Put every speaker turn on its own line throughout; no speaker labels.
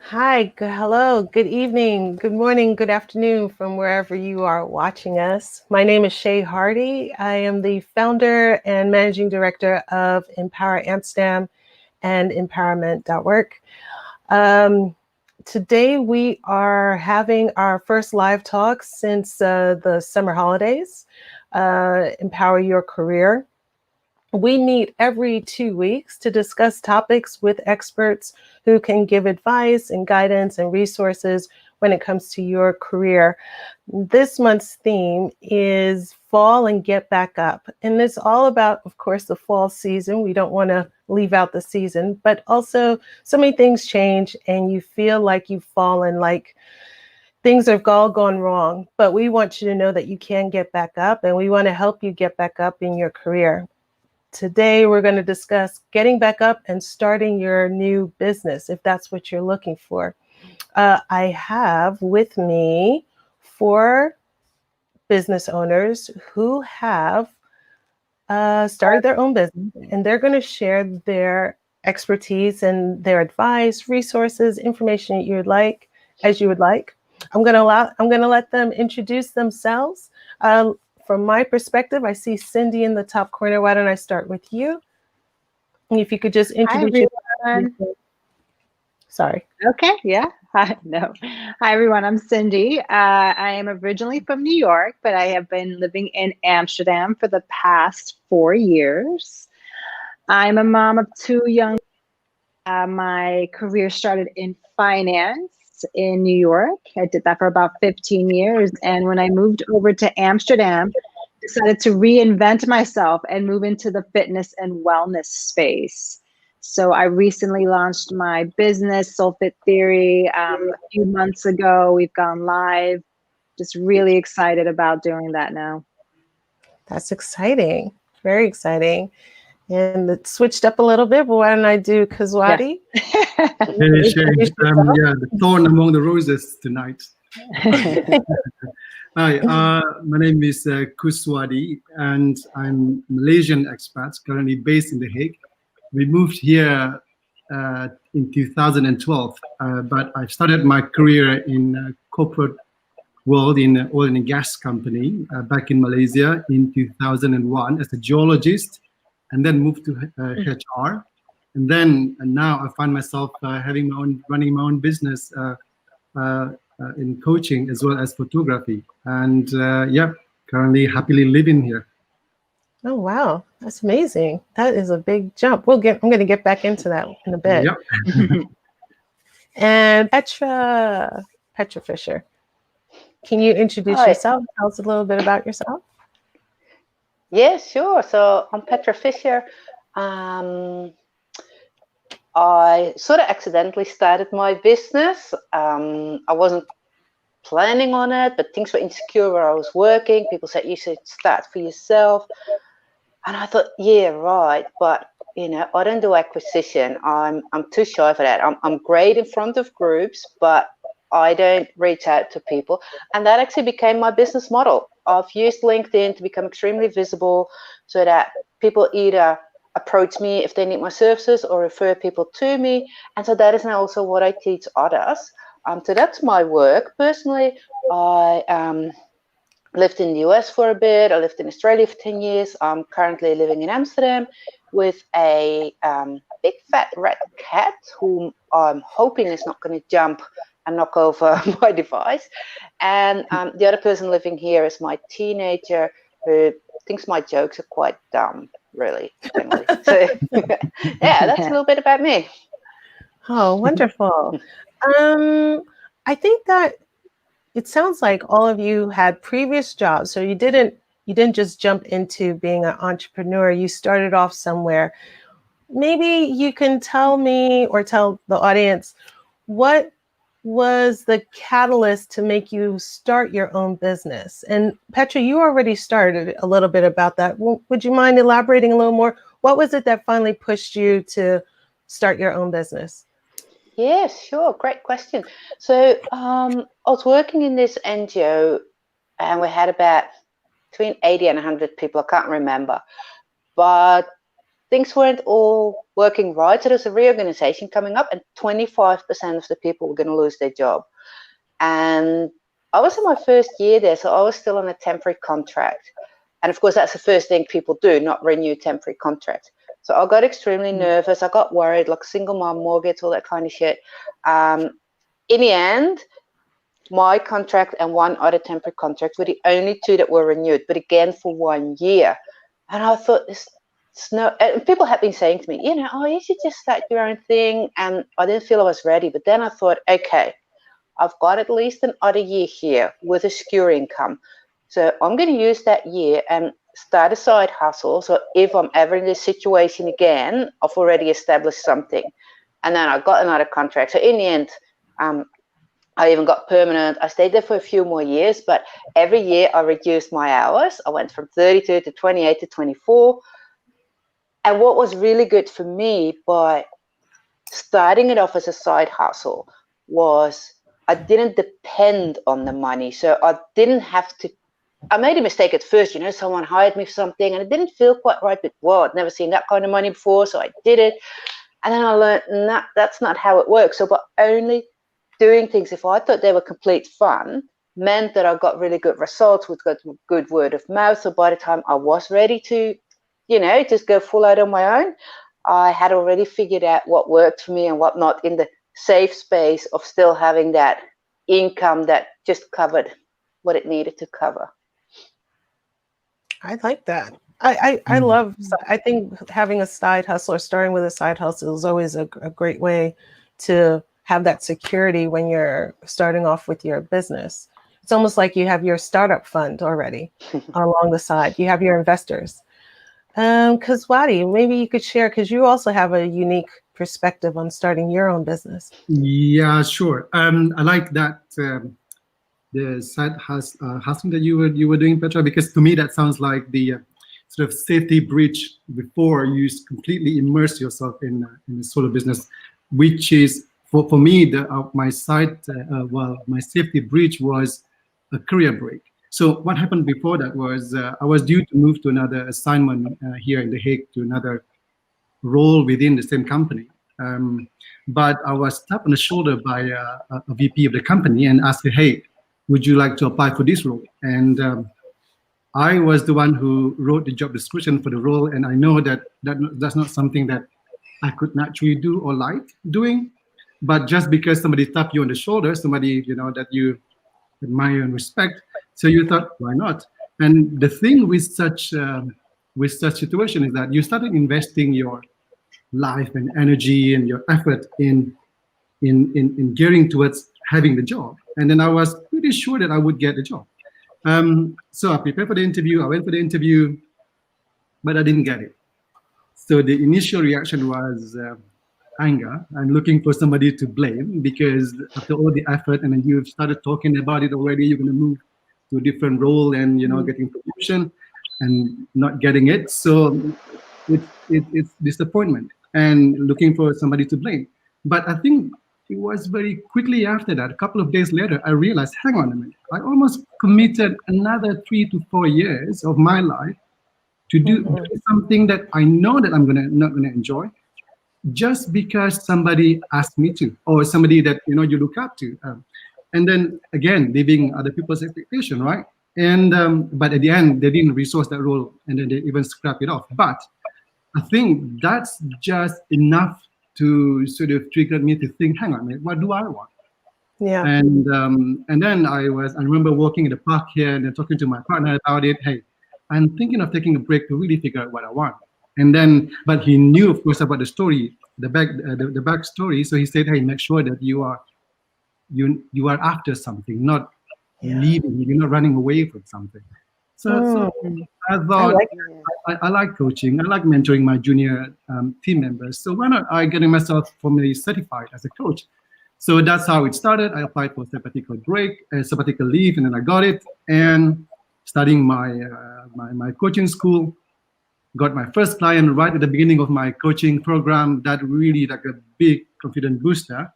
Hello, good evening, good morning, good afternoon from wherever you are watching us. My name is Shay Hardy. I am the founder and managing director of Empower Amsterdam and empowerment.org. Um, Today we are having our first live talk since the summer holidays, Empower Your Career. We meet every 2 weeks to discuss topics with experts who can give advice and guidance and resources when it comes to your career. This month's theme is fall and get back up. And it's all about, of course, the fall season. We don't want to leave out the season, but also so many things change and you feel like you've fallen, like things have all gone wrong. But we want you to know that you can get back up and we want to help you get back up in your career. Today, we're going to discuss getting back up and starting your new business, if that's what you're looking for. I have with me 4 business owners who have started their own business, and they're going to share their expertise and their advice, resources, information you would like, as you would like. I'm going to let them introduce themselves. From my perspective, I see Cindy in the top corner. Why don't I start with you? And if you could just introduce yourself. Sorry.
Okay, yeah. Hi, no. Hi, everyone. I'm Cindy. I am originally from New York, but I have been living in Amsterdam for the past 4 years. I'm a mom of 2 young. My career started in finance in New York. I did that for about 15 years. And when I moved over to Amsterdam, decided to reinvent myself and move into the fitness and wellness space. So I recently launched my business, Soul Fit Theory, a few months ago. We've gone live. Just really excited about doing that now.
That's exciting. Very exciting. And it switched up a little bit, but why don't I do Kazwati?
Hey, the thorn among the roses tonight. Hi, my name is Kuswadi, and I'm Malaysian expat, currently based in The Hague. We moved here in 2012, but I've started my career in corporate world in an oil and gas company back in Malaysia in 2001 as a geologist, and then moved to HR. And now I find myself running my own business in coaching as well as photography. And currently happily living here.
Oh, wow. That's amazing. That is a big jump. I'm going to get back into that in a bit.
Yep.
And Petra Fisher, can you introduce yourself? Tell us a little bit about yourself.
Yes, sure. So I'm Petra Fisher. I sort of accidentally started my business. I wasn't planning on it, but things were insecure where I was working. People said, you should start for yourself. And I thought, yeah, right. But, I don't do acquisition. I'm too shy for that. I'm great in front of groups, but I don't reach out to people. And that actually became my business model. I've used LinkedIn to become extremely visible so that people either approach me if they need my services or refer people to me. And so that is now also what I teach others. So that's my work. Personally, I lived in the US for a bit. I lived in Australia for 10 years. I'm currently living in Amsterdam with a big fat red cat whom I'm hoping is not going to jump and knock over my device. And the other person living here is my teenager who thinks my jokes are quite dumb, really, generally. So, yeah, that's a little bit about me.
Oh, wonderful. I think that it sounds like all of you had previous jobs. So you didn't just jump into being an entrepreneur. You started off somewhere. Maybe you can tell me or tell the audience, what was the catalyst to make you start your own business? And Petra, you already started a little bit about that. Would you mind elaborating a little more? What was it that finally pushed you to start your own business?
Yes, sure. Great question. So I was working in this NGO and we had about between 80 and 100 people. I can't remember. But things weren't all working right. So there's a reorganization coming up, and 25% of the people were going to lose their job. And I was in my first year there, so I was still on a temporary contract. And of course, that's the first thing people do, not renew temporary contracts. So I got extremely nervous. I got worried, like single mom mortgage, all that kind of shit. In the end, my contract and one other temporary contract were the only two that were renewed, but again for 1 year. And I thought, and people have been saying to me, oh, you should just start your own thing. And I didn't feel I was ready. But then I thought, okay, I've got at least another year here with a secure income. So I'm going to use that year and start a side hustle. So if I'm ever in this situation again, I've already established something. And then I got another contract. So in the end, I even got permanent. I stayed there for a few more years, but every year I reduced my hours. I went from 32 to 28 to 24. And what was really good for me by starting it off as a side hustle was I didn't depend on the money. So I didn't have to. I made a mistake at first, someone hired me for something and it didn't feel quite right, but I'd never seen that kind of money before, so I did it. And then I learned that's not how it works. So by only doing things, if I thought they were complete fun, meant that I got really good results with good word of mouth. So by the time I was ready to, just go full out on my own, I had already figured out what worked for me and what not, in the safe space of still having that income that just covered what it needed to cover.
I like that. I love, I think having a side hustle or starting with a side hustle is always a great way to have that security when you're starting off with your business. It's almost like you have your startup fund already along the side. You have your investors. Because Wadi, maybe you could share, because you also have a unique perspective on starting your own business.
Yeah, sure. I like that the side hustle that you were doing, Petra, because to me that sounds like the sort of safety breach before you completely immerse yourself in a solo business, which is for me my safety breach was a career break. So what happened before that was I was due to move to another assignment here in The Hague, to another role within the same company. But I was tapped on the shoulder by a VP of the company and asked her, hey, would you like to apply for this role? And I was the one who wrote the job description for the role, and I know that's not something that I could naturally do or like doing. But just because somebody tapped you on the shoulder, somebody that you admire and respect, so you thought, why not? And the thing with such situation is that you started investing your life and energy and your effort in gearing towards having the job. And then I was pretty sure that I would get the job. So I prepared for the interview. I went for the interview, but I didn't get it. So the initial reaction was anger. I'm looking for somebody to blame, because after all the effort, and then you've started talking about it already, you're going to move to a different role and getting promotion and not getting it. So it's disappointment and looking for somebody to blame. But I think it was very quickly after that, a couple of days later, I realized, hang on a minute, I almost committed another 3 to 4 years of my life to do something that I know that I'm not gonna enjoy, just because somebody asked me to, or somebody that you look up to, and then again leaving other people's expectation, right? And but at the end, they didn't resource that role, and then they even scrap it off. But I think that's just enough to sort of trigger me to think, hang on a minute, what do I want?
Yeah.
And then I remember walking in the park here and then talking to my partner about it. Hey, I'm thinking of taking a break to really figure out what I want. And then, but he knew, of course, about the story, the back story. So he said, hey, make sure that you are after something, not leaving. You're not running away from something. So I thought, I like coaching. I like mentoring my junior team members. So why not I getting myself formally certified as a coach? So that's how it started. I applied for sabbatical leave, and then I got it. And studying my coaching school, got my first client right at the beginning of my coaching program. That really like a big confidence booster.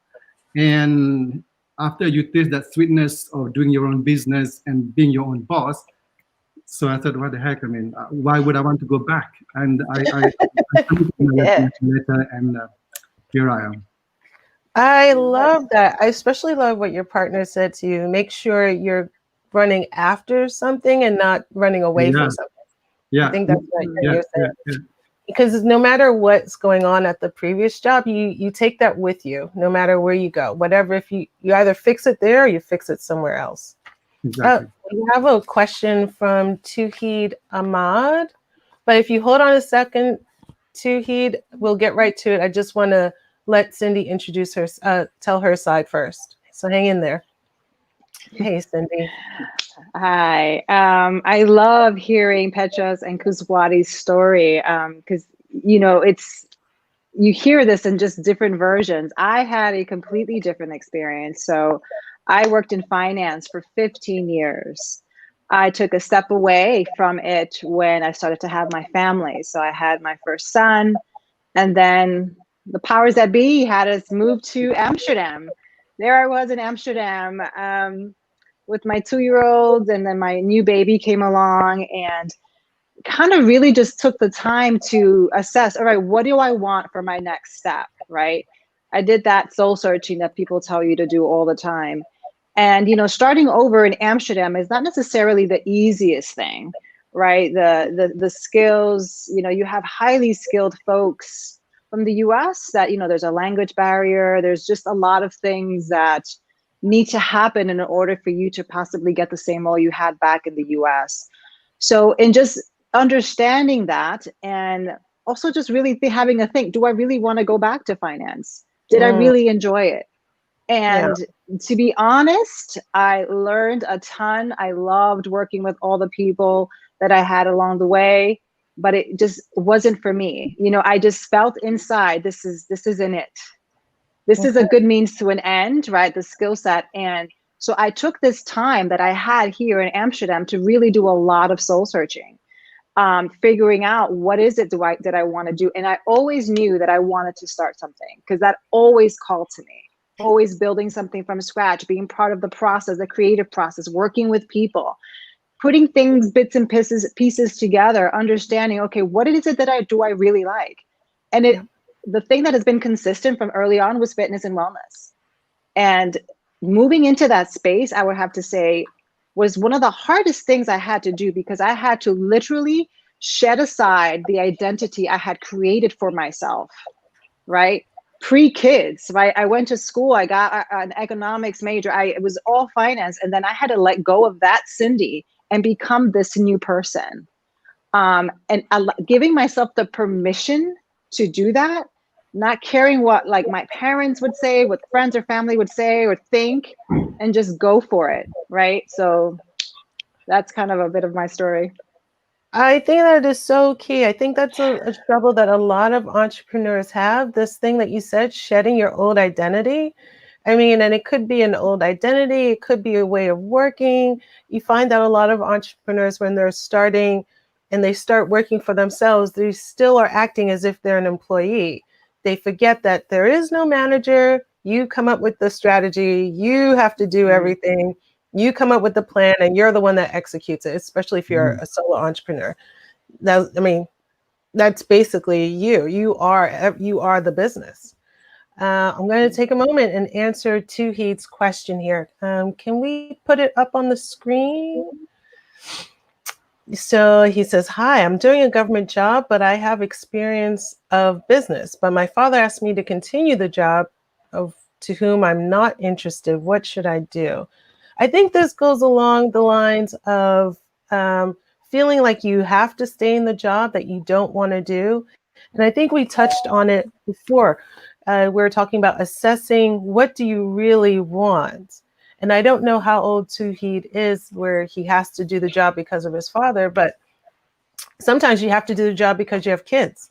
And after you taste that sweetness of doing your own business and being your own boss, So I thought, what the heck? I mean, why would I want to go back? And I submitted my
Yeah.
resignation letter, and here I am.
I love that. I especially love what your partner said to you. Make sure you're running after something and not running away
Yeah,
from something. I
yeah,
think that's what
yeah,
you're
yeah,
saying.
yeah.
Because no matter what's going on at the previous job, you take that with you, no matter where you go. Whatever, if you either fix it there or you fix it somewhere else.
Exactly.
We have a question from Tuhid Ahmad, but if you hold on a second, Tuhid, we'll get right to it. I just want to let Cindy introduce her, tell her side first. So hang in there. Hey, Cindy.
Hi. I love hearing Petra's and Kuswati's story because, you hear this in just different versions. I had a completely different experience. So I worked in finance for 15 years. I took a step away from it when I started to have my family. So I had my first son, and then the powers that be had us move to Amsterdam. There I was in Amsterdam with my 2-year-old, and then my new baby came along, and kind of really just took the time to assess, all right, what do I want for my next step, right? I did that soul searching that people tell you to do all the time. And, starting over in Amsterdam is not necessarily the easiest thing, right? The skills, you have highly skilled folks from the US that, there's a language barrier. There's just a lot of things that need to happen in order for you to possibly get the same role you had back in the US. So in just understanding that, and also just really having a think, do I really want to go back to finance? Did I really enjoy it? And to be honest, I learned a ton. I loved working with all the people that I had along the way, but it just wasn't for me. I just felt inside, this isn't it. This is a good means to an end, right? The skill set. And so I took this time that I had here in Amsterdam to really do a lot of soul searching, figuring out what is it that I want to do. And I always knew that I wanted to start something, because that always called to me, always building something from scratch, being part of the process, the creative process, working with people, putting things, bits and pieces together, understanding, okay, what is it that I really like? And the thing that has been consistent from early on was fitness and wellness. And moving into that space, I would have to say, was one of the hardest things I had to do, because I had to literally shed aside the identity I had created for myself, right? Pre-kids, right? I went to school, I got an economics major, it was all finance. And then I had to let go of that Cindy and become this new person. And giving myself the permission to do that, not caring what like my parents would say, what friends or family would say or think, and just go for it, right? So that's kind of a bit of my story.
I think that is so key. I think that's a struggle that a lot of entrepreneurs have. This thing that you said, shedding your old identity. I mean, and it could be an old identity, it could be a way of working. You find that a lot of entrepreneurs, when they're starting and they start working for themselves, they still are acting as if they're an employee. They forget that there is no manager. You come up with the strategy, you have to do everything. You come up with the plan and you're the one that executes it, especially if you're a solo entrepreneur. That, I mean, that's basically you. You are the business. I'm going to take a moment and answer Tuhid's question here. Can we put it up on the screen? So he says, hi, I'm doing a government job, but I have experience of business. But my father asked me to continue the job to whom I'm not interested. What should I do? I think this goes along the lines of feeling like you have to stay in the job that you don't want to do. And I think we touched on it before. We were talking about assessing, what do you really want? And I don't know how old Tuhid is, where he has to do the job because of his father, but sometimes you have to do the job because you have kids,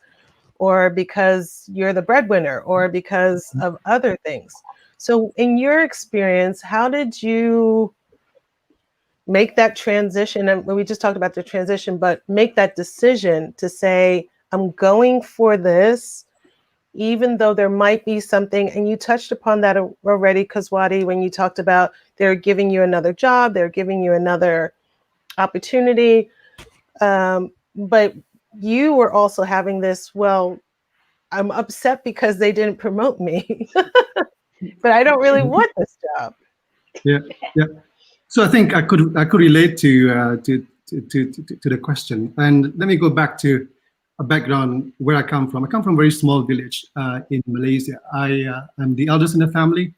or because you're the breadwinner, or because of other things. So in your experience, how did you make that transition? And we just talked about the transition, but make that decision to say, I'm going for this, even though there might be something, and you touched upon that already, Kuswati, when you talked about they're giving you another job, they're giving you another opportunity. But you were also having this, well, I'm upset because they didn't promote me, but I don't really want this job.
Yeah, yeah. So I think I could relate to the question, and let me go back to a background where I come from. I come from a very small village in Malaysia. I'm the eldest in the family.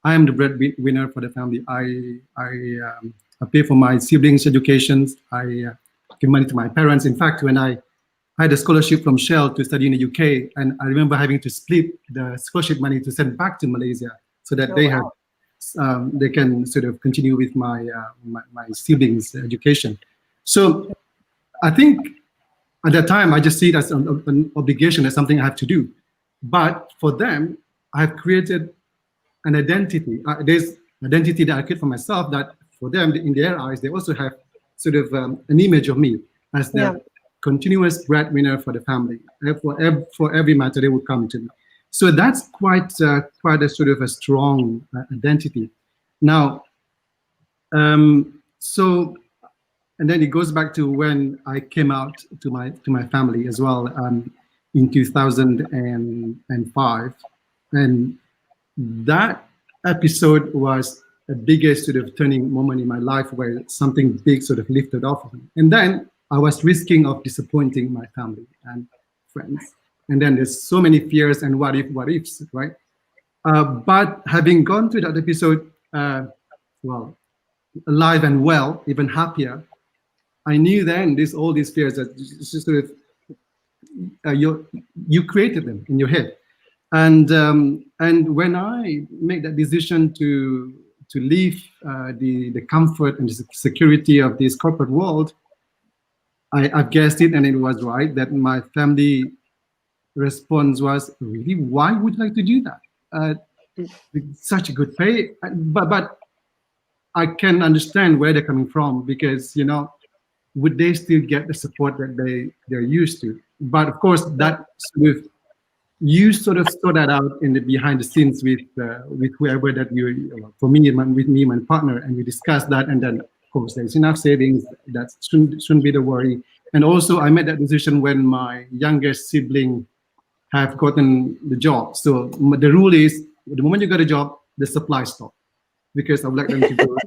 I am the breadwinner for the family. I pay for my siblings' educations. I give money to my parents. In fact, when I had a scholarship from Shell to study in the UK, and I remember having to split the scholarship money to send back to Malaysia so that they can sort of continue with my siblings' education. So I think at that time I just see it as an obligation, as something I have to do. But for them, I've created an identity. There's identity that I create for myself that for them, in their eyes, they also have sort of an image of me as the continuous breadwinner for the family. For every matter, they would come to me. So that's quite a sort of a strong identity. Now, so, and then it goes back to when I came out to my family as well in 2005, and that episode was the biggest sort of turning moment in my life where something big sort of lifted off of me. And then I was risking of disappointing my family and friends. And then there's so many fears and what ifs, right? But having gone through that episode, well, alive and well, even happier, I knew then all these fears that just sort of you created them in your head. And when I made that decision to leave the comfort and the security of this corporate world, I've guessed it, and it was right that my family response was, really, why would you like to do that? Such a good pay, but I can understand where they're coming from, because would they still get the support that they're used to? But of course, that you sort of saw that out in the behind the scenes with whoever that you, for me, with me, my partner, and we discussed that, and then of course there's enough savings, that shouldn't be the worry. And also I made that decision when my youngest sibling have gotten the job. So the rule is, the moment you got a job, the supply stop, because I would like them to go.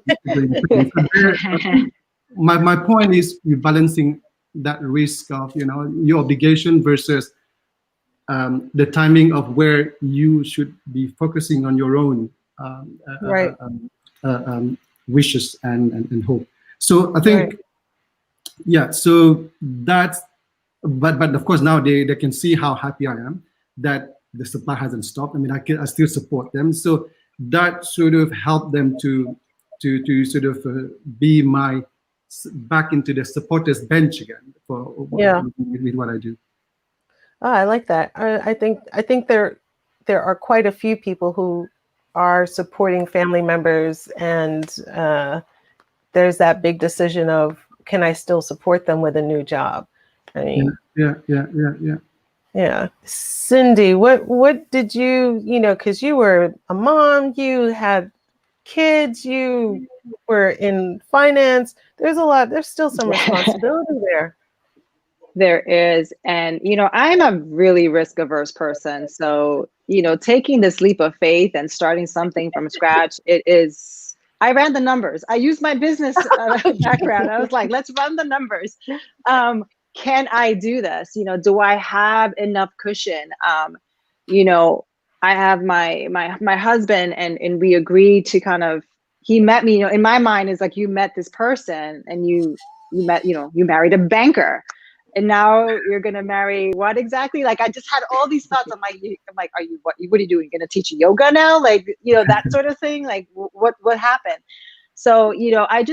My point is, you're balancing that risk of your obligation versus the timing of where you should be focusing on your own wishes and hope. So I think, yeah. So that's, but of course now they can see how happy I am that the supply hasn't stopped. I mean, I still support them. So that sort of helped them to sort of be back into the supporters bench again with what I do.
Oh, I like that. I think there are quite a few people who are supporting family members, and there's that big decision of, can I still support them with a new job? I mean, yeah. Cindy, what did you because you were a mom, you had kids, you were in finance. There's still some responsibility there.
There is. And, I'm a really risk averse person. So, taking this leap of faith and starting something from scratch, I ran the numbers. I used my business background. I was like, let's run the numbers. Can I do this? Do I have enough cushion? I have my husband, and we agreed to he met me, in my mind is like, you met this person and you married a banker. And now you're gonna marry what exactly? Like, I just had all these thoughts. I'm like, what are you doing? Gonna teach yoga now? Like, that sort of thing. Like, what happened? So, I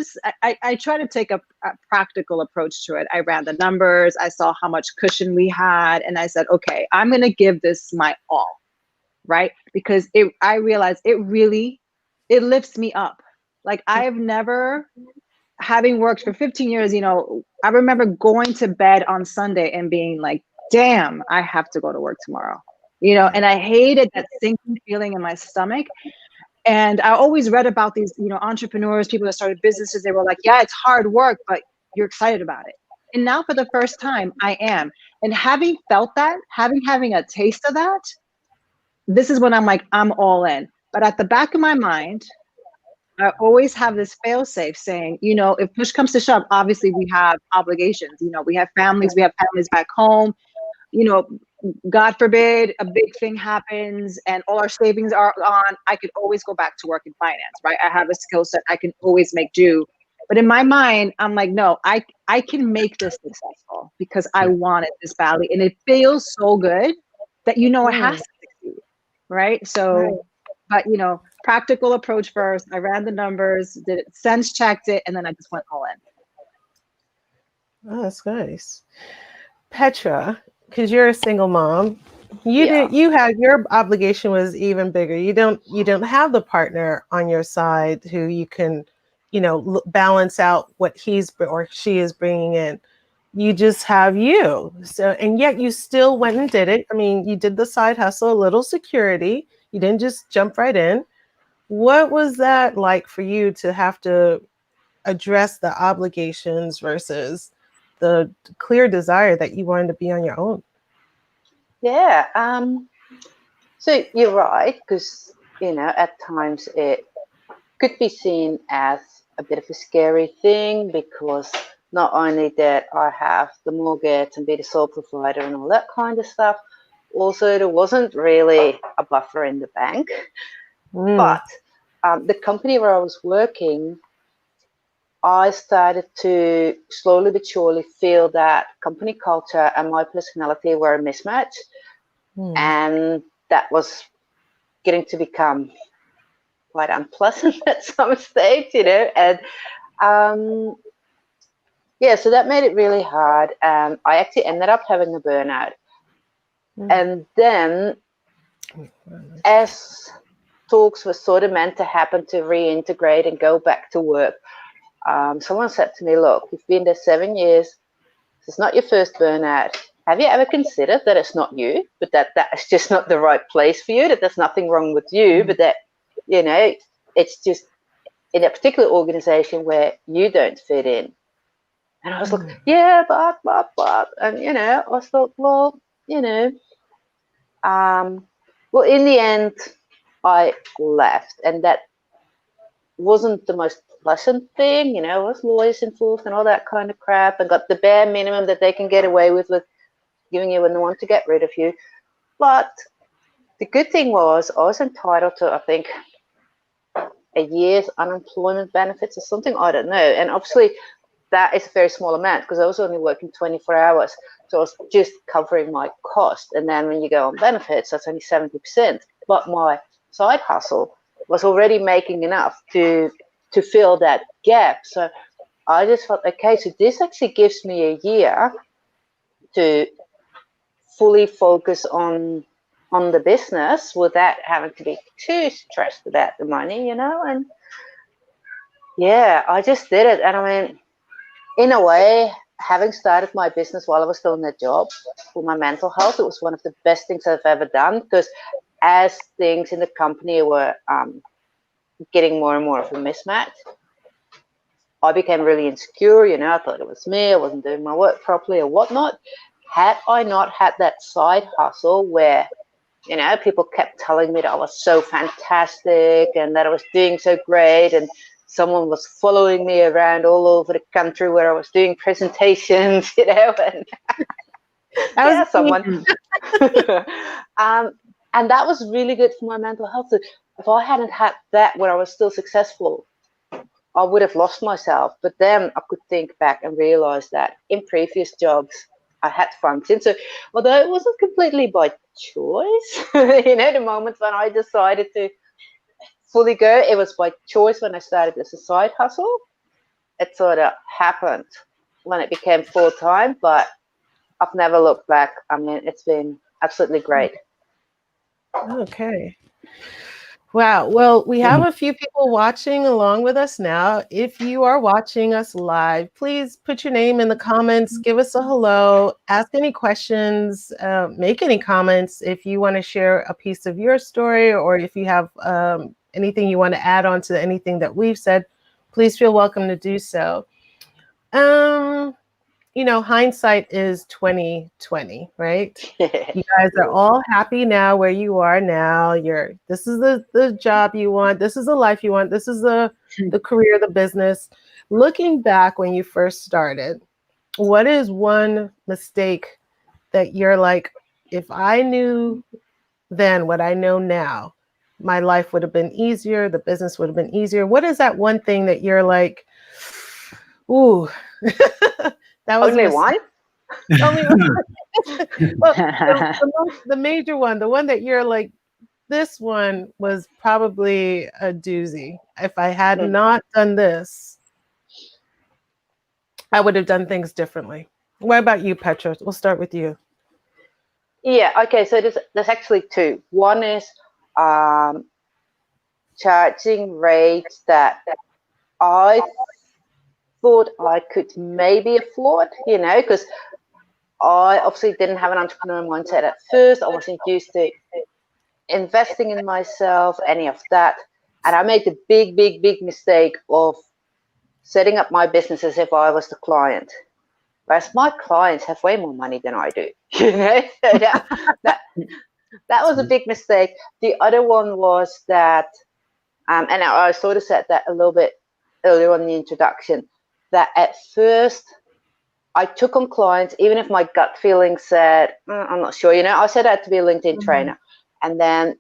try to take a practical approach to it. I ran the numbers. I saw how much cushion we had, and I said, okay, I'm gonna give this my all, right? Because I realized it lifts me up. Like, I've never, having worked for 15 years, I remember going to bed on Sunday and being like, damn, I have to go to work tomorrow, and I hated that sinking feeling in my stomach. And I always read about these, entrepreneurs, people that started businesses. They were like, yeah, it's hard work, but you're excited about it. And now for the first time, I am. And having felt that, having a taste of that, this is when I'm like, I'm all in. But at the back of my mind, I always have this fail safe saying, you know, if push comes to shove, obviously we have obligations. You know, we have families back home. You know, God forbid a big thing happens and all our savings are gone. I could always go back to work in finance, right? I have a skill set. I can always make do. But in my mind, I'm like, no, I can make this successful because I want it this badly. And it feels so good that, you know, it has to succeed, right? So,
Right.
but, you know, practical approach first. I ran the numbers, did it, sense checked it, and then I just went all in.
Oh, that's nice. Petra, because you're a single mom,
Yeah.
you had your obligation was even bigger. You don't have the partner on your side who you can, balance out what he's or she is bringing in. You just have you. So, and yet you still went and did it. I mean, you did the side hustle, a little security. You didn't just jump right in. What was that like for you to have to address the obligations versus the clear desire that you wanted to be on your own?
Yeah. So you're right, because at times it could be seen as a bit of a scary thing, because not only that I have the mortgage and be the sole provider and all that kind of stuff, also there wasn't really a buffer in the bank. But the company where I was working, I started to slowly but surely feel that company culture and my personality were a mismatch. And that was getting to become quite unpleasant at some stage, and yeah, so that made it really hard. I actually ended up having a burnout. And then, as talks were sort of meant to happen to reintegrate and go back to work, someone said to me, look, you've been there 7 years. This is not your first burnout. Have you ever considered that it's not you, but that is just not the right place for you, that there's nothing wrong with you, but that, it's just in a particular organization where you don't fit in? And I was like, yeah, but. And, I was thought, well, well, in the end, I left. And that wasn't the most pleasant thing, with lawyers involved and all that kind of crap, and got the bare minimum that they can get away with giving you when they want to get rid of you. But the good thing was I was entitled to, I think, a year's unemployment benefits or something, I don't know. And obviously that is a very small amount because I was only working 24 hours. So I was just covering my cost. And then when you go on benefits, that's only 70%. But my side hustle was already making enough to fill that gap. So I just thought, okay, so this actually gives me a year to fully focus on the business without having to be too stressed about the money, and yeah, I just did it. And I mean, in a way, having started my business while I was still in that job for my mental health, it was one of the best things I've ever done, because as things in the company were getting more and more of a mismatch, I became really insecure. I thought it was me, I wasn't doing my work properly or whatnot. Had I not had that side hustle where, people kept telling me that I was so fantastic and that I was doing so great, and someone was following me around all over the country where I was doing presentations, and yeah, someone. And that was really good for my mental health. So if I hadn't had that where I was still successful, I would have lost myself. But then I could think back and realize that in previous jobs, I had functioned. So although it wasn't completely by choice, the moment when I decided to fully go, it was by choice when I started as a side hustle. It sort of happened when it became full-time, but I've never looked back. I mean, it's been absolutely great.
Okay. Wow. Well, we have a few people watching along with us now. If you are watching us live, please put your name in the comments, give us a hello, ask any questions, make any comments if you want to share a piece of your story, or if you have anything you want to add on to anything that we've said, please feel welcome to do so. hindsight is 2020, right? You guys are all happy now where you are now. This is the job you want. This is the life you want. This is the career, the business. Looking back when you first started, what is one mistake that you're like, if I knew then what I know now, my life would have been easier, the business would have been easier. What is that one thing that you're like, ooh, that was
Only one?
only one. Well, the major one, the one that you're like, this one was probably a doozy. If I had not done this, I would have done things differently. What about you, Petra? We'll start with you.
Yeah, okay, so there's actually two. One is charging rates that I thought I could maybe afford, because I obviously didn't have an entrepreneur mindset at first. I wasn't used to investing in myself, any of that. And I made the big, big, big mistake of setting up my business as if I was the client. Whereas my clients have way more money than I do. So that was a big mistake. The other one was that, and I sort of said that a little bit earlier on in the introduction, that at first I took on clients, even if my gut feeling said, I'm not sure, I said I had to be a LinkedIn trainer. And then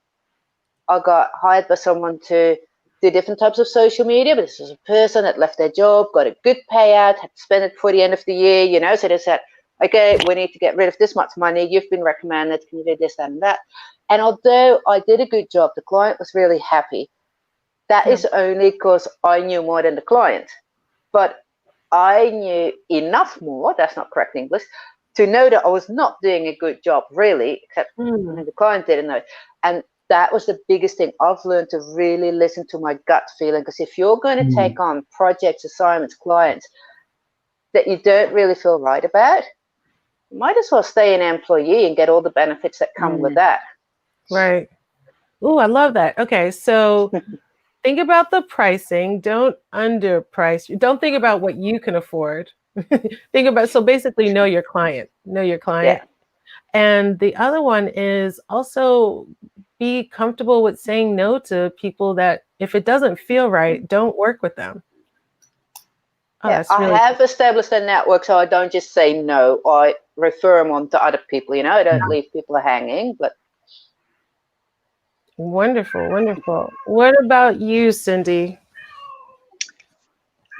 I got hired by someone to do different types of social media, but this was a person that left their job, got a good payout, had to spend it for the end of the year, so they said, okay, we need to get rid of this much money. You've been recommended. Can you do this, that, and that? And although I did a good job, the client was really happy. That is only because I knew more than the client. But I knew enough more, that's not correct English, to know that I was not doing a good job, really, except the client didn't know. And that was the biggest thing. I've learned to really listen to my gut feeling, because if you're going to take on projects, assignments, clients that you don't really feel right about, you might as well stay an employee and get all the benefits that come with that.
Right. Oh, I love that. Okay, so think about the pricing. Don't underprice. Don't think about what you can afford. Think about, so basically know your client. Know your client.
Yeah.
And the other one is also be comfortable with saying no to people that if it doesn't feel right, don't work with them. Oh,
yeah, I have established a network, so I don't just say no. I refer them on to other people. I don't leave people hanging. But
wonderful, wonderful. What about you, Cindy?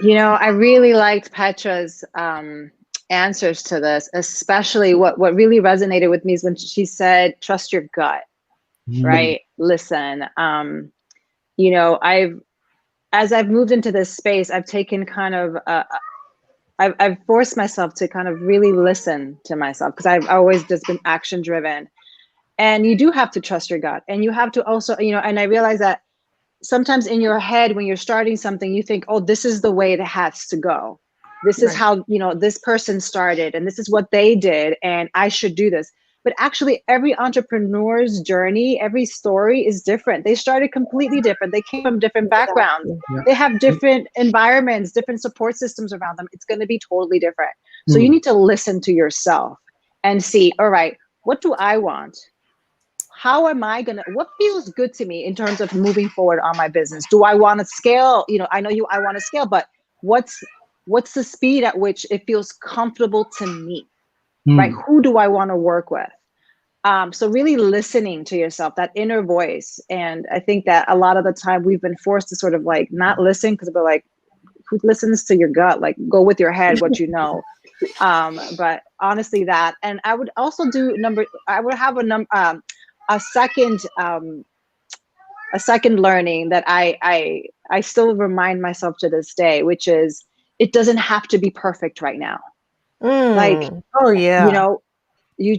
I really liked Petra's answers to this, especially what really resonated with me is when she said, trust your gut, right? Listen, as I've moved into this space, I've taken kind of, I've forced myself to kind of really listen to myself, because I've always just been action driven. And you do have to trust your gut. And you have to also, and I realize that sometimes in your head, when you're starting something, you think, oh, this is the way it has to go. This is how, this person started, and this is what they did, and I should do this. But actually, every entrepreneur's journey, every story is different. They started completely different. They came from different backgrounds. They have different environments, different support systems around them. It's going to be totally different. So you need to listen to yourself and see, all right, what do I want? How am I what feels good to me in terms of moving forward on my business? Do I want to scale? I know I want to scale, but what's the speed at which it feels comfortable to me, right? Who do I want to work with? So really listening to yourself, that inner voice. And I think that a lot of the time we've been forced to sort of like not listen, because we're like, who listens to your gut? Like, go with your head, what you know. But honestly, that, and I would also have a second learning that I still remind myself to this day, which is, it doesn't have to be perfect right now. Like,
oh yeah,
you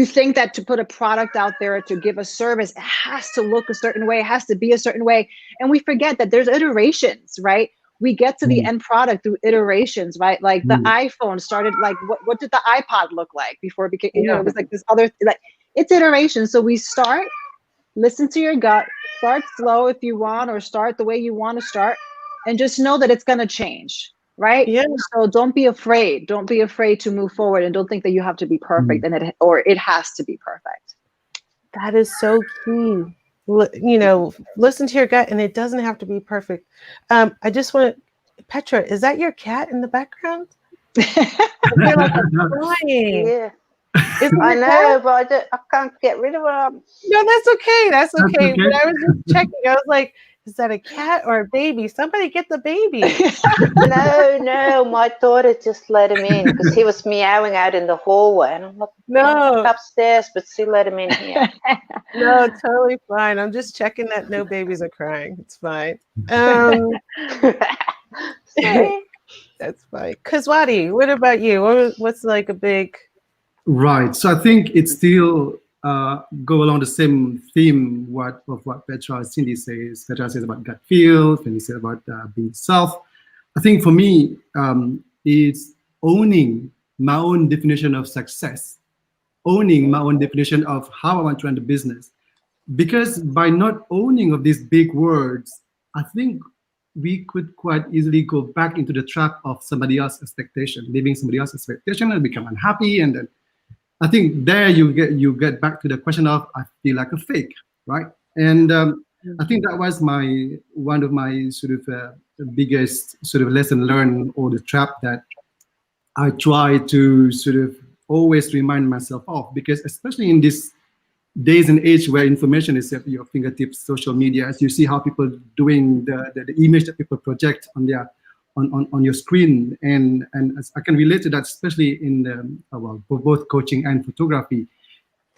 think that to put a product out there, to give a service, it has to look a certain way, it has to be a certain way. And we forget that there's iterations, right? We get to the end product through iterations, right? Like the iPhone started, like what did the iPod look like before it became, it was like this other, like, it's iterations. So we start, listen to your gut, start slow if you want, or start the way you want to start, and just know that it's going to change. right?
Yeah.
So don't be afraid. Don't be afraid to move forward, and don't think that you have to be perfect and it has to be perfect.
That is so key. Listen to your gut, and it doesn't have to be perfect. I just want Petra, is that your cat in the background? I feel like I'm crying.
Yeah,
Is it
I
your cat?
know, but I can't get rid of it.
No, that's okay. That's
That's
okay.
okay.
But I was just checking. I was like, is that a cat or a baby? Somebody get the baby.
No, my daughter just let him in because he was meowing out in the hallway, and I'm like,
No,
upstairs, but she let him in here.
no, totally fine. I'm just checking that no babies are crying. It's fine. Um,
Sorry.
that's fine. Kaswati, what about you? What's like a big
Right. So I think it still go along the same theme of what Petra and Cindy says. Petra says about gut feel, Cindy said about being self. I think for me, it's owning my own definition of success, owning my own definition of how I want to run the business. Because by not owning of these big words, I think we could quite easily go back into the trap of somebody else's expectation, living somebody else's expectation and become unhappy. And then I think there you get back to the question of I feel like a fake, right? And I think that was one of my sort of biggest sort of lesson learned, or the trap that I try to sort of always remind myself of, because especially in this days and age where information is at your fingertips, social media, as you see how people doing the image that people project on their on your screen, and as I can relate to that, especially in for both coaching and photography.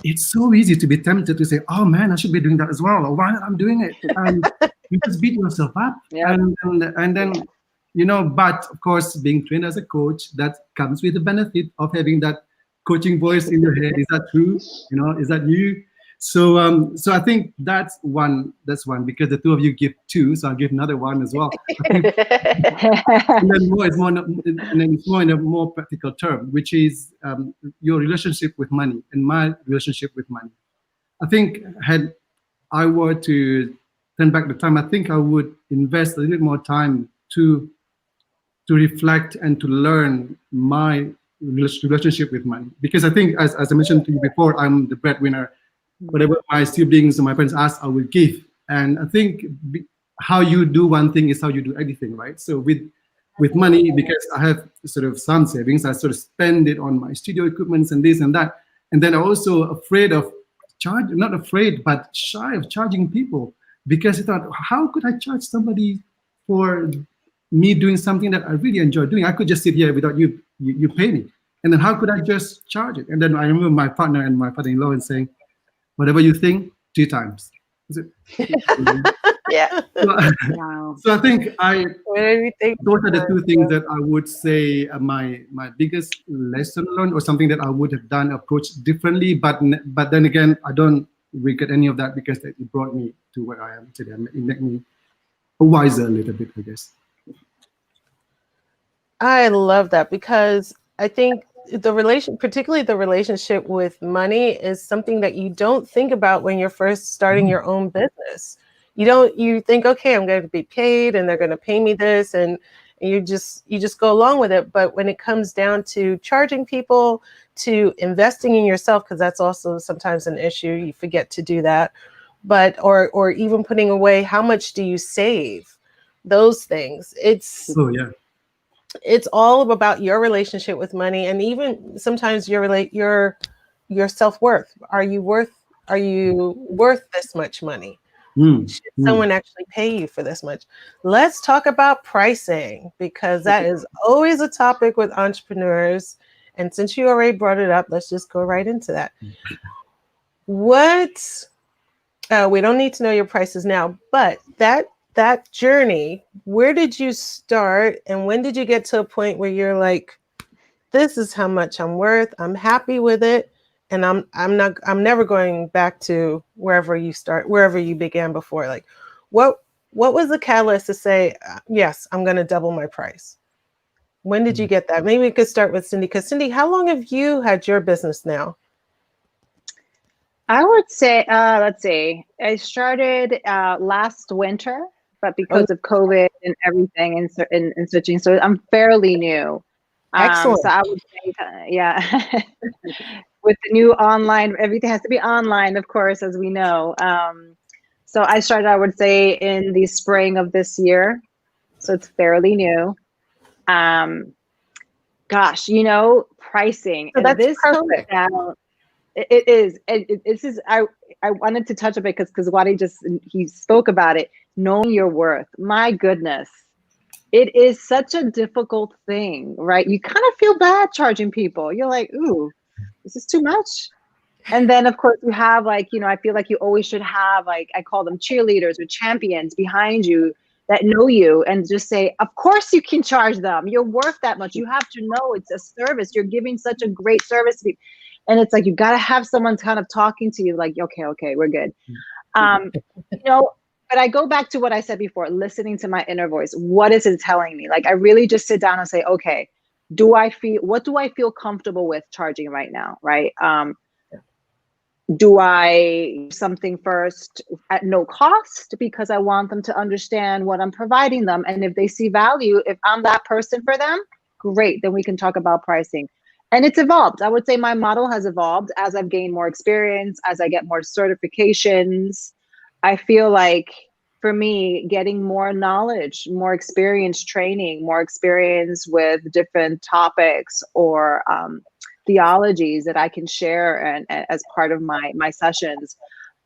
It's so easy to be tempted to say, "Oh man, I should be doing that as well," or "Why not I'm doing it?" And you just beat yourself up,
Yeah.
and then But of course, being trained as a coach, that comes with the benefit of having that coaching voice in your head. Is that true? Is that you? So I think that's one. That's one, because the two of you give two, so I'll give another one as well. I think, and then it's more in a more practical term, which is your relationship with money and my relationship with money. I think had I were to turn back the time, I think I would invest a little bit more time to reflect and to learn my relationship with money. Because I think, as I mentioned to you before, I'm the breadwinner. Whatever my siblings or my parents ask, I will give. And I think how you do one thing is how you do everything, right? So with money, because I have sort of some savings, I sort of spend it on my studio equipments and this and that. And then I'm also afraid of not afraid, but shy of charging people, because I thought, how could I charge somebody for me doing something that I really enjoy doing? I could just sit here without you pay me. And then how could I just charge it? And then I remember my partner and my father-in-law and saying, whatever you think, 2 times.
Yeah.
Wow.
So I think those are the two things
Yeah.
that I would say are my biggest lesson learned, or something that I would have done, approached differently. But then again, I don't regret any of that, because it brought me to where I am today. It made me wiser a little bit, I guess.
I love that, because I think particularly the relationship with money, is something that you don't think about when you're first starting your own business. You think, okay, I'm going to be paid and they're going to pay me this, and you just go along with it. But when it comes down to charging people, to investing in yourself, because that's also sometimes an issue, you forget to do that. But or even putting away, how much do you save? Those things.
Oh yeah.
It's all about your relationship with money, and even sometimes your self-worth. Are you worth this much money? Should someone actually pay you for this much? Let's talk about pricing, because that is always a topic with entrepreneurs. And since you already brought it up, let's just go right into that. We don't need to know your prices now, but that journey, where did you start, and when did you get to a point where you're like, this is how much I'm worth, I'm happy with it, and I'm never going back to wherever you began before? Like, what was the catalyst to say, yes, I'm going to double my price? When did you get that? Maybe we could start with Cindy, because Cindy, how long have you had your business now?
I would say, let's see, I started last winter. but because of COVID and everything and switching, so I'm fairly new.
Excellent.
So I would say, yeah, with the new online, everything has to be online, of course, as we know. So I started, I would say, in the spring of this year. So it's fairly new. Gosh, you know, pricing.
So
And
that's
this comes
perfect.
down, it is. This is, I wanted to touch on it because Wadi he spoke about it, knowing your worth. My goodness. It is such a difficult thing, right? You kind of feel bad charging people. You're like, ooh, this is too much. And then of course you have like, you know, I feel like you always should have, like, I call them cheerleaders or champions behind you that know you and just say, of course you can charge them. You're worth that much. You have to know it's a service. You're giving such a great service to people. And it's like, you got to have someone kind of talking to you like, okay, we're good. You know, but I go back to what I said before, listening to my inner voice. What is it telling me? Like, I really just sit down and say, okay, what do I feel comfortable with charging right now? Right. Do I something first at no cost because I want them to understand what I'm providing them? And if they see value, if I'm that person for them, great, then we can talk about pricing. And it's evolved. I would say my model has evolved as I've gained more experience, as I get more certifications. I feel like for me, getting more knowledge, more experience training, more experience with different topics or theologies that I can share and as part of my sessions,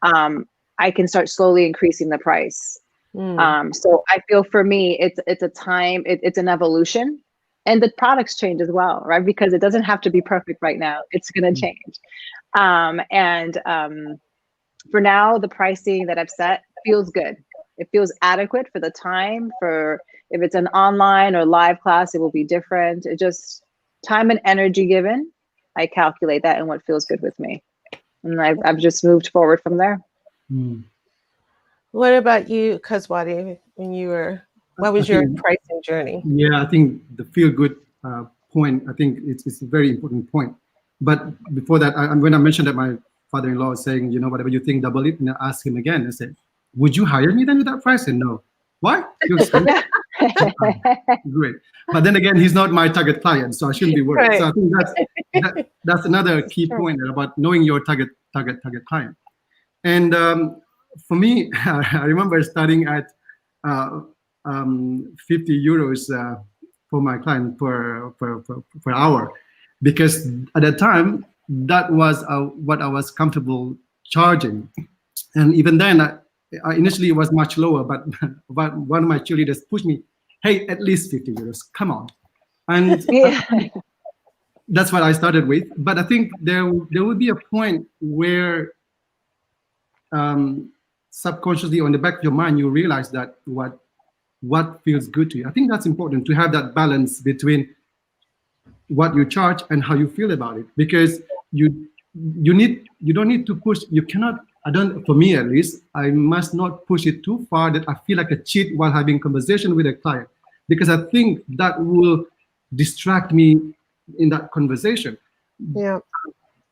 I can start slowly increasing the price. So I feel for me, it's a time, it's an evolution, and the products change as well, right? Because it doesn't have to be perfect right now. It's going to change. For now, the pricing that I've set feels good. It feels adequate for the time. For if it's an online or live class, it will be different. It just time and energy given. I calculate that and what feels good with me. And I've just moved forward from there.
What about you, Kaswadi, what was your pricing journey?
Yeah, I think the feel good point, I think it's a very important point. But before that, when I mentioned that my father-in-law is saying, you know, whatever you think, double it, and I asked him again, I said, would you hire me then with that price? I said, no. Why? You're expensive. Great. But then again, he's not my target client, so I shouldn't be worried. Right. So I think that's another key point about knowing your target client. And for me, I remember starting at 50 euros for my client per hour, because at that time that was what I was comfortable charging. And even then, I initially was much lower, but one of my cheerleaders pushed me, hey, at least 50 euros, come on. And that's what I started with. But I think there would be a point where subconsciously on the back of your mind, you realize that what feels good to you. I think that's important, to have that balance between what you charge and how you feel about it, because you don't need to push. You cannot. For me at least, I must not push it too far that I feel like a cheat while having conversation with a client, because I think that will distract me in that conversation.
Yeah.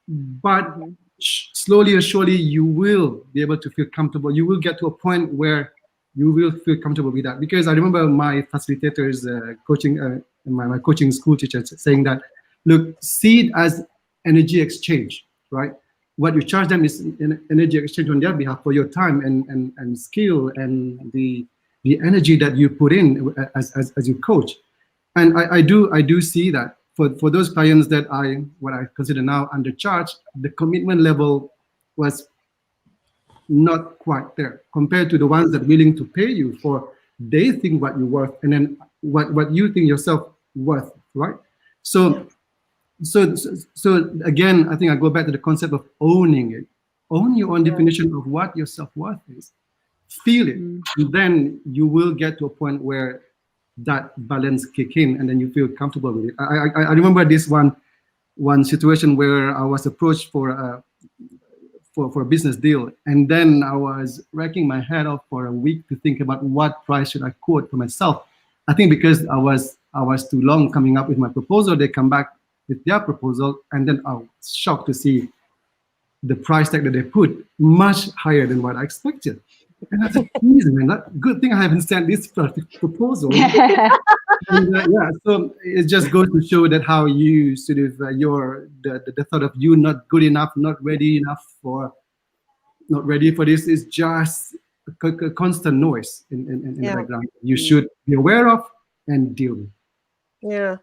But slowly and surely, you will be able to feel comfortable. You will get to a point where you will feel comfortable with that. Because I remember my facilitators, my coaching school teachers saying that, look, see it as energy exchange, right? What you charge them is an energy exchange on their behalf for your time and skill and the energy that you put in as you coach. And I do see that for those clients that what I consider now undercharged, the commitment level was not quite there compared to the ones that are willing to pay you for they think what you're worth and then what you think yourself worth, right? So again, I think I go back to the concept of owning it. Own your own definition of what your self-worth is. Feel it, and then you will get to a point where that balance kick in, and then you feel comfortable with it. I remember this one situation where I was approached for a business deal, and then I was racking my head off for a week to think about what price should I quote for myself. I think because I was too long coming up with my proposal, they come back with their proposal, and then I was shocked to see the price tag that they put much higher than what I expected. And I said, geez, man, good thing I haven't sent this proposal. And, yeah, so it just goes to show that how you sort of the thought of you not good enough, not ready enough for, not ready for this is just a constant noise in the background. You should be aware of and deal with.
Yeah.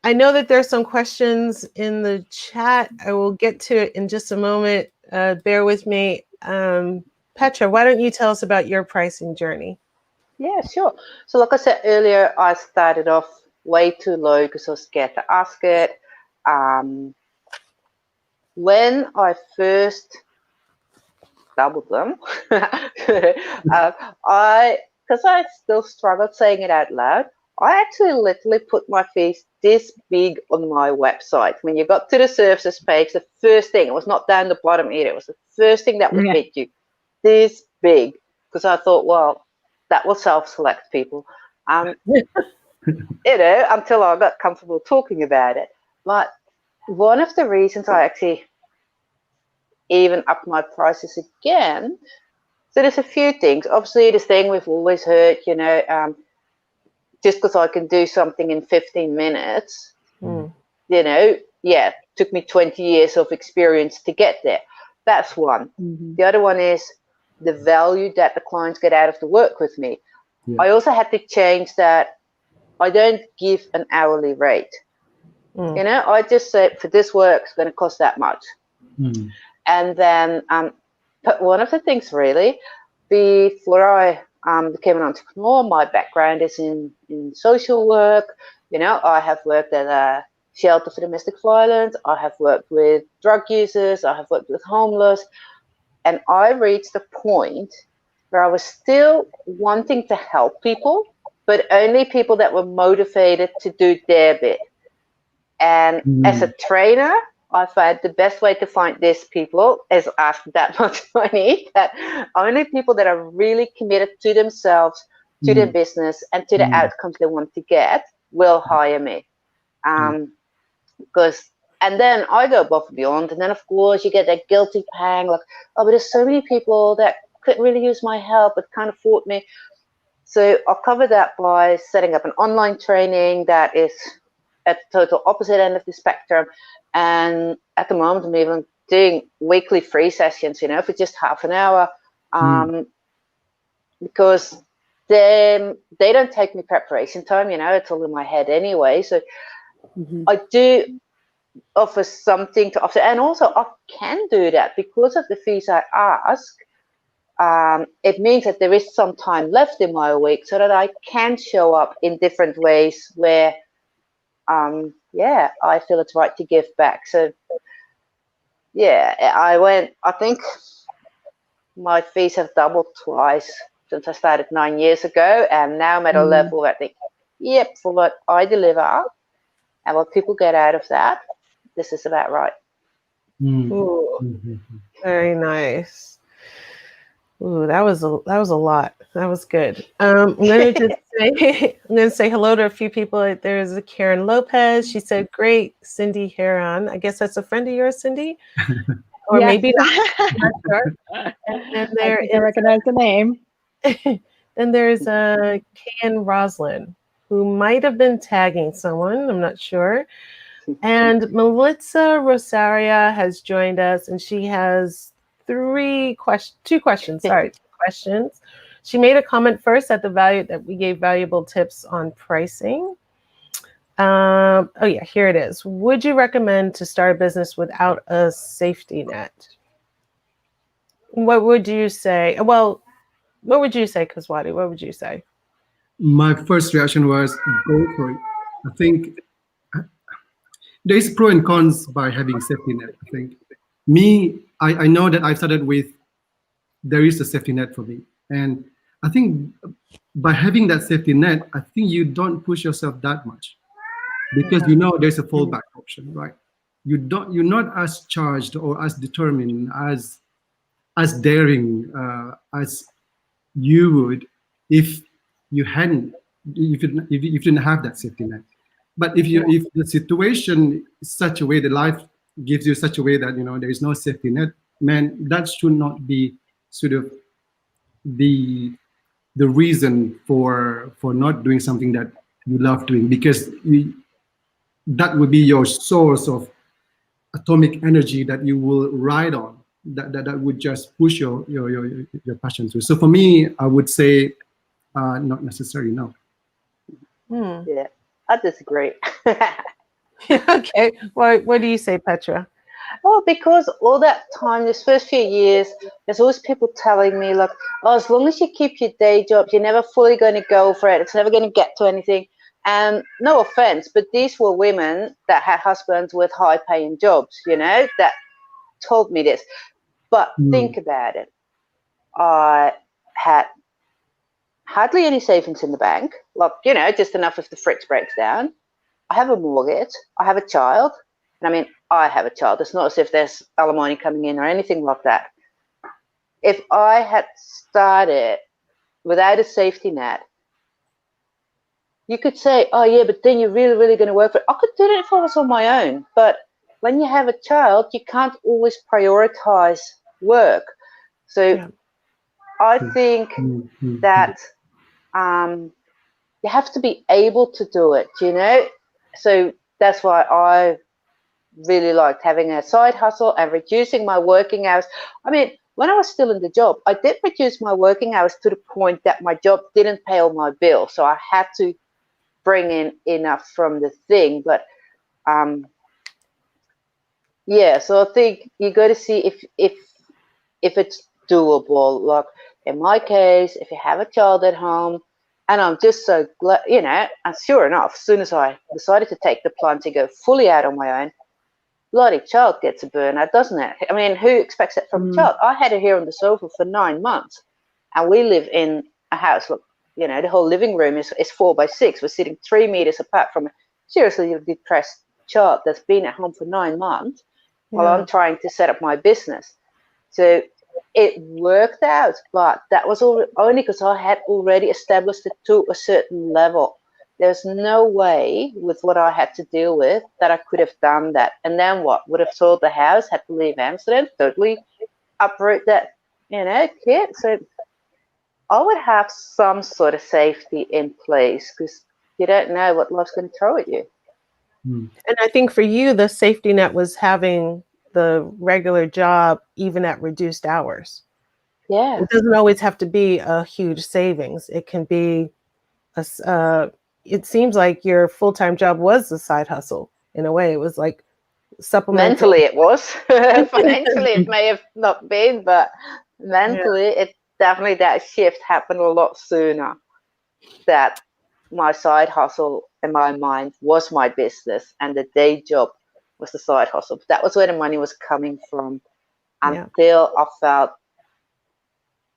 I know that there's some questions in the chat. I will get to it in just a moment. Bear with me. Petra, why don't you tell us about your pricing journey?
Yeah, sure. So like I said earlier, I started off way too low because I was scared to ask it. When I first doubled them, because I still struggled saying it out loud, I actually literally put my fees this big on my website. When you got to the services page, the first thing, it was not down the bottom either, it was the first thing that would hit you, this big, because I thought, well, that will self-select people. You know, until I got comfortable talking about it. But one of the reasons I actually even up my prices again, so there's a few things. Obviously, this thing we've always heard, you know, just because I can do something in 15 minutes, you know, yeah, took me 20 years of experience to get there. That's one. The other one is the value that the clients get out of the work with me. I also had to change that I don't give an hourly rate. You know, I just said for this work, it's going to cost that much. And then, but one of the things really, before I became an entrepreneur, my background is in social work. You know, I have worked at a shelter for domestic violence. I have worked with drug users. I have worked with homeless. And I reached a point where I was still wanting to help people, but only people that were motivated to do their bit. And as a trainer, I found the best way to find these people is ask that much money, that only people that are really committed to themselves, to their business, and to the outcomes they want to get will hire me. Because, and then I go above and beyond, and then of course you get that guilty pang, like, oh, but there's so many people that could really use my help but can't afford me. So I'll cover that by setting up an online training that is at the total opposite end of the spectrum. And at the moment, I'm even doing weekly free sessions, you know, for just half an hour, because then they don't take me preparation time, you know, it's all in my head anyway. So I do offer something to offer, and also I can do that because of the fees I ask. It means that there is some time left in my week so that I can show up in different ways where yeah, I feel it's right to give back. So yeah, I think my fees have doubled twice since I started 9 years ago, and now I'm at a level where I think, yep, for what I deliver and what people get out of that, this is about right.
Ooh, very nice. Ooh, that was a lot. That was good. I'm going to say hello to a few people. There's a Karen Lopez. She said, "Great, Cindy Heron." I guess that's a friend of yours, Cindy, or maybe not. Not sure. And there
I recognize the name.
Then there's Ken Roslin, who might have been tagging someone. I'm not sure. And Melissa Rosaria has joined us, and she has two questions. Questions. She made a comment first at the value that we gave valuable tips on pricing. Oh yeah, here it is. Would you recommend to start a business without a safety net? What would you say? Well, what would you say, Kaswati? What would you say?
My first reaction was go for it. I think there's pro and cons by having safety net. I think I know that I started with, there is a safety net for me. And I think by having that safety net, I think you don't push yourself that much because you know there's a fallback option, right? You're not as charged or as determined, as daring as you would if you didn't have that safety net. But if the situation is such a way, that life gives you such a way that, you know, there is no safety net, man, that should not be sort of the reason for not doing something that you love doing, because that would be your source of atomic energy that you will ride on, that would just push your passion through. So for me, I would say not necessarily, no.
Yeah, I disagree.
Okay. What do you say, Petra?
Well, because all that time, this first few years, there's always people telling me, like, oh, as long as you keep your day job, you're never fully going to go for it. It's never going to get to anything. And no offense, but these were women that had husbands with high paying jobs, that told me this. But think about it. I had hardly any savings in the bank, like, just enough if the fridge breaks down. I have a mortgage. I have a child. And I mean, I have a child. It's not as if there's alimony coming in or anything like that. If I had started without a safety net, you could say, oh, yeah, but then you're really, really going to work for it. I could do it if I was on my own. But when you have a child, you can't always prioritize work. So I think that you have to be able to do it, So that's why I really liked having a side hustle and reducing my working hours. I mean, when I was still in the job, I did reduce my working hours to the point that my job didn't pay all my bills. So I had to bring in enough from the thing. But yeah, so I think you got to see if it's doable. Like in my case, if you have a child at home, and I'm just so glad, and sure enough, as soon as I decided to take the plunge to go fully out on my own, bloody child gets a burnout, doesn't it? I mean, who expects it from a child? I had her here on the sofa for 9 months, and we live in a house. Look, the whole living room is 4 by 6. We're sitting 3 meters apart from a seriously depressed child that's been at home for 9 months while I'm trying to set up my business. So it worked out, but that was only because I had already established it to a certain level. There's no way with what I had to deal with that I could have done that. And then what? Would have sold the house, had to leave Amsterdam, totally uproot that, kid. So I would have some sort of safety in place because you don't know what life's going to throw at you.
And I think for you, the safety net was having the regular job, even at reduced hours.
Yeah.
It doesn't always have to be a huge savings. It can be it seems like your full-time job was a side hustle in a way. It was like supplemental.
Mentally it was. Financially it may have not been, but mentally it definitely, that shift happened a lot sooner. That my side hustle in my mind was my business and the day job was the side hustle. That was where the money was coming from until I felt,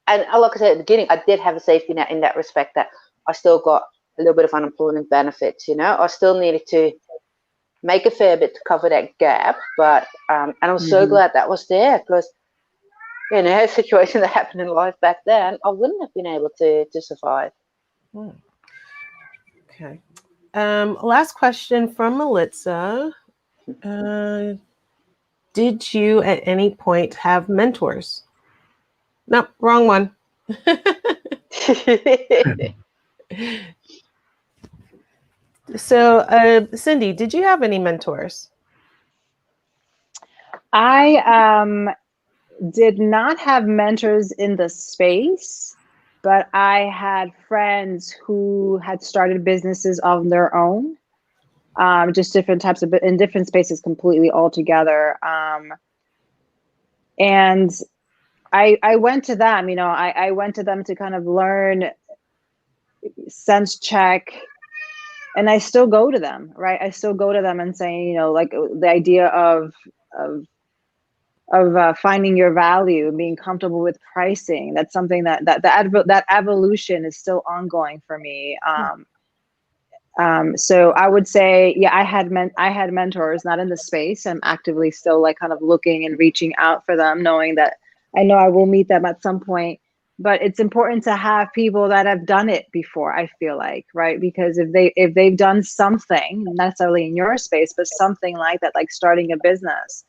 and like I said at the beginning, I did have a safety net in that respect, that I still got a little bit of unemployment benefits, I still needed to make a fair bit to cover that gap, but and I'm so glad that was there, because a situation that happened in life back then, I wouldn't have been able to survive.
Okay. Last question from Melissa. Did you at any point have mentors? No, wrong one. So, Cindy, did you have any mentors?
I did not have mentors in the space, but I had friends who had started businesses of their own, just different types of, in different spaces completely altogether. And I went to them, I went to them to kind of learn, sense check, and I still go to them, right? I still go to them and saying, like the idea of finding your value, being comfortable with pricing. That's something that evolution is still ongoing for me. So I would say, I had mentors, not in the space. I'm actively still like kind of looking and reaching out for them, knowing that I know I will meet them at some point. But it's important to have people that have done it before, I feel like, right? Because if they've done something, not necessarily in your space, but something like that, like starting a business,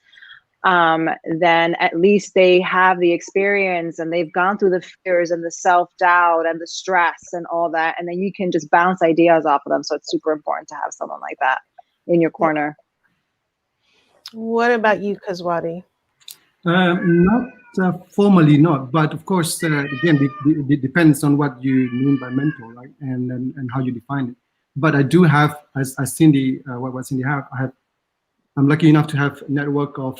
then at least they have the experience and they've gone through the fears and the self-doubt and the stress and all that. And then you can just bounce ideas off of them. So it's super important to have someone like that in your corner.
What about you, Kaswati?
Not formally, not, but of course, again, it depends on what you mean by mentor, right, and how you define it. But I do have, as Cindy, what Cindy I'm lucky enough to have a network of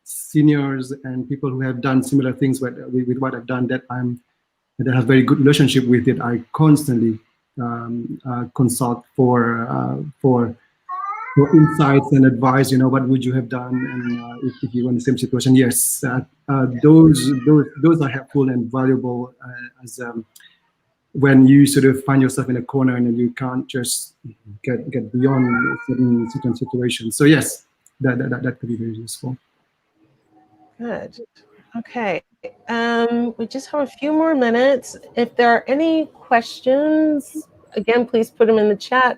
seniors and people who have done similar things with what I've done that that have very good relationship with it. I constantly consult for insights and advice. What would you have done, and if you were in the same situation? Yes, those are helpful and valuable as when you sort of find yourself in a corner and you can't just get beyond certain situations. So yes, that could be very useful.
Good. Okay. We just have a few more minutes. If there are any questions, again, please put them in the chat.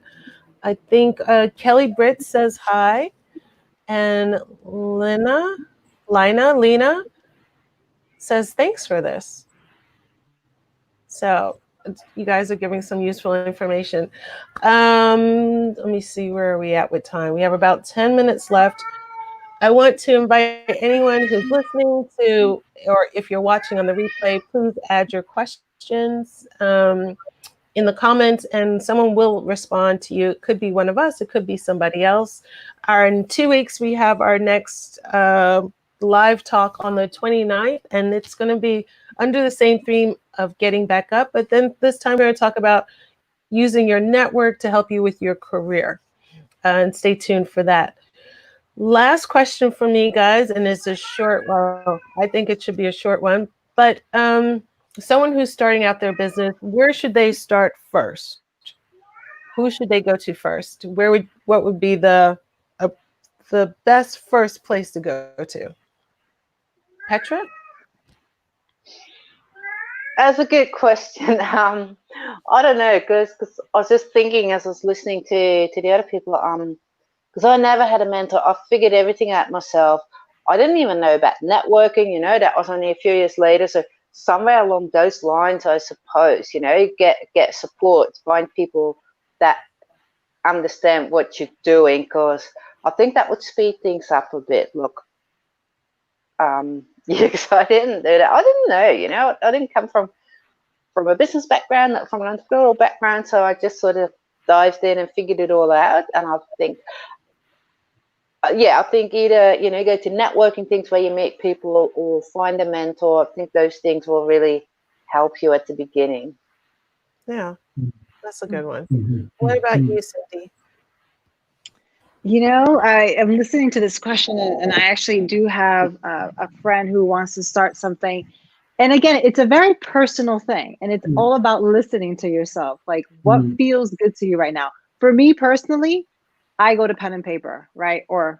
I think Kelly Britt says hi, and Lena says thanks for this. So you guys are giving some useful information. Let me see, where are we at with time? We have about 10 minutes left. I want to invite anyone who's listening to, or if you're watching on the replay, please add your questions in the comments, and someone will respond to you. It could be one of us, it could be somebody else. In 2 weeks, we have our next live talk on the 29th, and it's going to be under the same theme of getting back up. But then this time we're going to talk about using your network to help you with your career. And stay tuned for that. Last question for me, guys, and it's a short, well, I think it should be a short one, but someone who's starting out their business, where should they start first? Who should they go to first? What would be the best first place to go to? Petra?
That's a good question. I don't know, because I was just thinking as I was listening to the other people, because I never had a mentor. I figured everything out myself. I didn't even know about networking, that was only a few years later. So somewhere along those lines, I suppose, get support, find people that understand what you're doing, because I think that would speed things up a bit. Look, because I didn't do that. I didn't know, I didn't come from a business background, from an entrepreneurial background, so I just sort of dived in and figured it all out. And I think, I think either, go to networking things where you meet people or find a mentor. I think those things will really help you at the beginning.
Yeah, that's a good one. What about you, Cindy?
I am listening to this question, and I actually do have a friend who wants to start something. And again, it's a very personal thing, and it's all about listening to yourself. Like, what feels good to you right now? For me personally, I go to pen and paper, right? Or,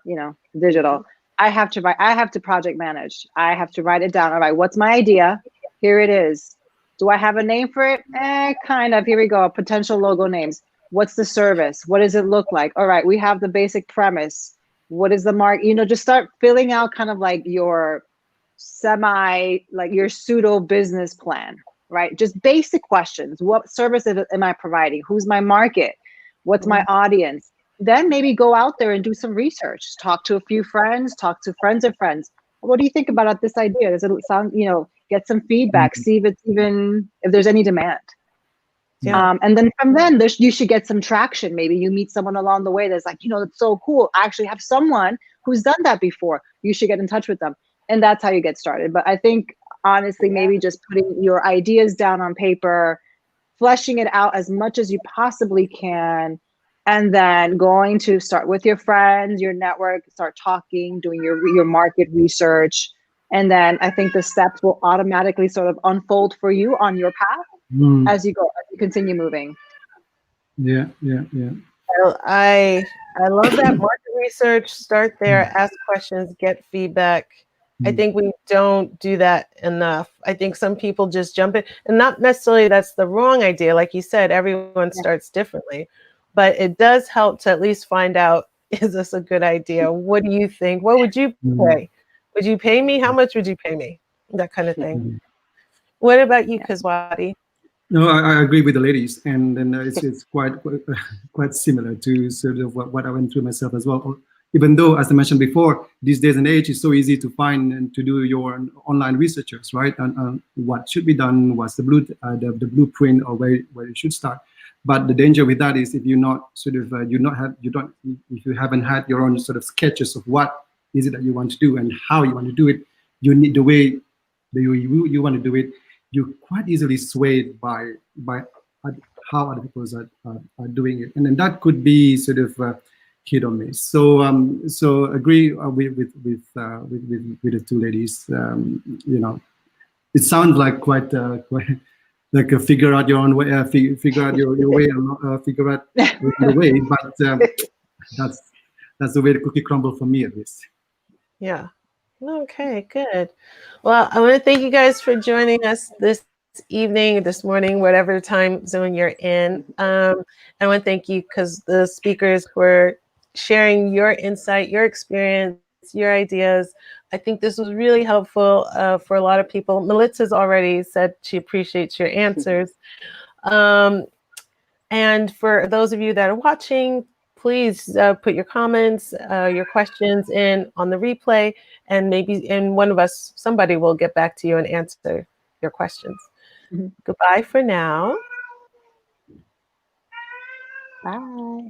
digital. I have to project manage. I have to write it down. All right, what's my idea? Here it is. Do I have a name for it? Kind of. Here we go. Potential logo names. What's the service? What does it look like? All right, we have the basic premise. What is the mark? Just start filling out kind of like your your pseudo business plan, right? Just basic questions. What service am I providing? Who's my market? What's my audience? Then maybe go out there and do some research. Talk to a few friends, talk to friends of friends. What do you think about this idea? Does it sound, get some feedback, see if there's any demand. Yeah. And then from then you should get some traction. Maybe you meet someone along the way that's like, it's so cool. I actually have someone who's done that before. You should get in touch with them. And that's how you get started. But I think, honestly, maybe just putting your ideas down on paper, fleshing it out as much as you possibly can, and then going to start with your friends, your network, start talking, doing your market research. And then I think the steps will automatically sort of unfold for you on your path as you go, as you continue moving.
Yeah.
Well, I love that. Market research, start there, ask questions, get feedback. I think we don't do that enough. I think some people just jump in, and not necessarily that's the wrong idea. Like you said, everyone starts differently, but it does help to at least find out, is this a good idea? What do you think? What would you say? Would you pay me? How much would you pay me? That kind of thing.
Mhm.
What about you,
Yeah.
Kaswati?
No, I agree with the ladies, and then it's quite similar to sort of what I went through myself as well. Even though, as I mentioned before, these days and age, it's so easy to find and to do your online researchers, right? And what should be done, what's the blueprint, or where you should start. But the danger with that is if you're not sort of if you haven't had your own sort of sketches of what is it that you want to do and how you want to do it, you need the way you want to do it. You're quite easily swayed by how other people are doing it, and then that could be sort of hit or miss. So agree with the two ladies. You know, it sounds like quite like figure out your own way, figure out your way, and figure out the way. But that's the way the cookie crumble for me, at least.
Yeah. Okay, good. Well, I want to thank you guys for joining us this evening, this morning, whatever time zone you're in. I want to thank you because the speakers were sharing your insight, your experience, your ideas. I think this was really helpful for a lot of people. Melitza's already said she appreciates your answers. And for those of you that are watching, please put your comments, your questions in on the replay, and maybe one of us, somebody will get back to you and answer your questions. Goodbye for now.
Bye.